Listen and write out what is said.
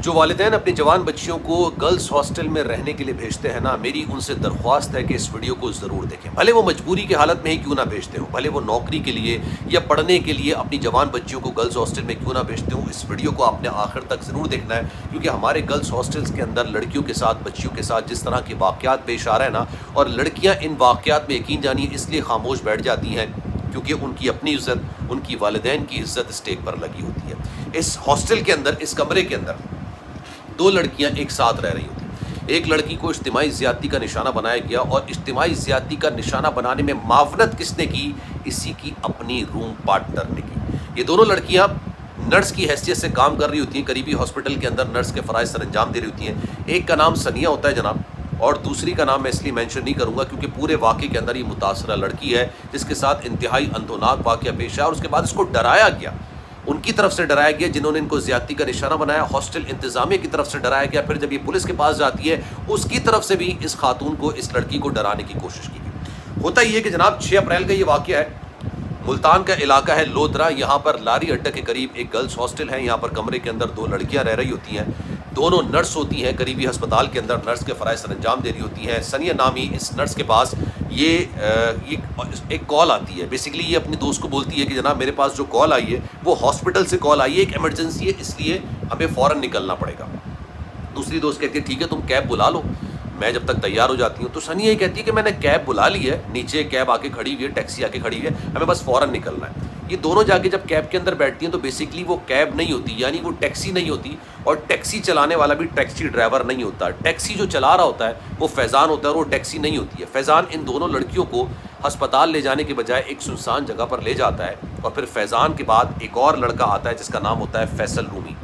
جو والدین اپنی جوان بچیوں کو گرلز ہاسٹل میں رہنے کے لیے بھیجتے ہیں نا، میری ان سے درخواست ہے کہ اس ویڈیو کو ضرور دیکھیں، بھلے وہ مجبوری کی حالت میں ہی کیوں نہ بھیجتے ہوں، بھلے وہ نوکری کے لیے یا پڑھنے کے لیے اپنی جوان بچیوں کو گرلز ہاسٹل میں کیوں نہ بھیجتے ہوں، اس ویڈیو کو آپ نے آخر تک ضرور دیکھنا ہے، کیونکہ ہمارے گرلز ہاسٹلس کے اندر لڑکیوں کے ساتھ، بچیوں کے ساتھ جس طرح کے واقعات پیش آ رہے ہیں نا، اور لڑکیاں ان واقعات میں یقین جانیے اس لیے خاموش بیٹھ جاتی ہیں کیونکہ ان کی اپنی عزت، ان کی والدین کی عزت اسٹیک پر لگی ہوتی ہے۔ اس ہاسٹل کے اندر، اس کمرے کے اندر دو لڑکیاں ایک ساتھ رہ رہی ہوتی، ایک لڑکی کو اجتماعی زیادتی کا نشانہ بنایا گیا، اور اجتماعی زیادتی کا نشانہ بنانے میں معاونت کس نے کی؟ اسی کی اپنی روم پارٹنر نے کی۔ یہ دونوں لڑکیاں نرس کی حیثیت سے کام کر رہی ہوتی ہیں، قریبی ہاسپٹل کے اندر نرس کے فرائض سر انجام دے رہی ہوتی ہیں۔ ایک کا نام ثانیہ ہوتا ہے جناب، اور دوسری کا نام میں اس لیے مینشن نہیں کروں گا کیونکہ پورے واقعے کے اندر یہ متاثرہ لڑکی ہے جس کے ساتھ انتہائی اندھوناک واقعہ پیش آیا، اور اس کے بعد اس کو ڈرایا گیا، ان کی طرف سے ڈرایا گیا جنہوں نے ان کو زیادتی کا نشانہ بنایا، ہاسٹل انتظامیہ کی طرف سے ڈرایا گیا، پھر جب یہ پولیس کے پاس جاتی ہے اس کی طرف سے بھی اس خاتون کو، اس لڑکی کو ڈرانے کی کوشش کی گئی۔ ہوتا یہ کہ جناب 6 اپریل کا یہ واقعہ ہے، ملتان کا علاقہ ہے لودرا، یہاں پر لاری اڈہ کے قریب ایک گرلز ہاسٹل ہے، یہاں پر کمرے کے اندر دو لڑکیاں رہ رہی ہوتی ہیں، دونوں نرس ہوتی ہیں، قریبی ہسپتال کے اندر نرس کے فرائض سر انجام دے رہی ہوتی ہیں۔ ثانیہ نامی اس نرس کے پاس یہ ایک کال آتی ہے، بیسیکلی یہ اپنی دوست کو بولتی ہے کہ جناب میرے پاس جو کال آئی ہے وہ ہاسپٹل سے کال آئی ہے، ایک ایمرجنسی ہے، اس لیے ہمیں فوراً نکلنا پڑے گا۔ دوسری دوست کہتی ہے ٹھیک ہے تم کیب بلا لو، میں جب تک تیار ہو جاتی ہوں۔ تو ثانیہ یہ کہتی ہے کہ میں نے کیب بلا لی ہے، نیچے کیب آ کے کھڑی ہوئی ہے، ٹیکسی آ کے کھڑی ہوئی ہے، ہمیں بس فوراً نکلنا ہے۔ یہ دونوں جا کے جب کیب کے اندر بیٹھتی ہیں تو بیسیکلی وہ کیب نہیں ہوتی، یعنی وہ ٹیکسی نہیں ہوتی، اور ٹیکسی چلانے والا بھی ٹیکسی ڈرائیور نہیں ہوتا، ٹیکسی جو چلا رہا ہوتا ہے وہ فیضان ہوتا ہے، اور وہ ٹیکسی نہیں ہوتی ہے۔ فیضان ان دونوں لڑکیوں کو ہسپتال لے جانے کے بجائے ایک سنسان جگہ پر لے جاتا ہے، اور پھر فیضان کے بعد ایک اور لڑکا آتا ہے جس کا نام ہوتا ہے فیصل رومی۔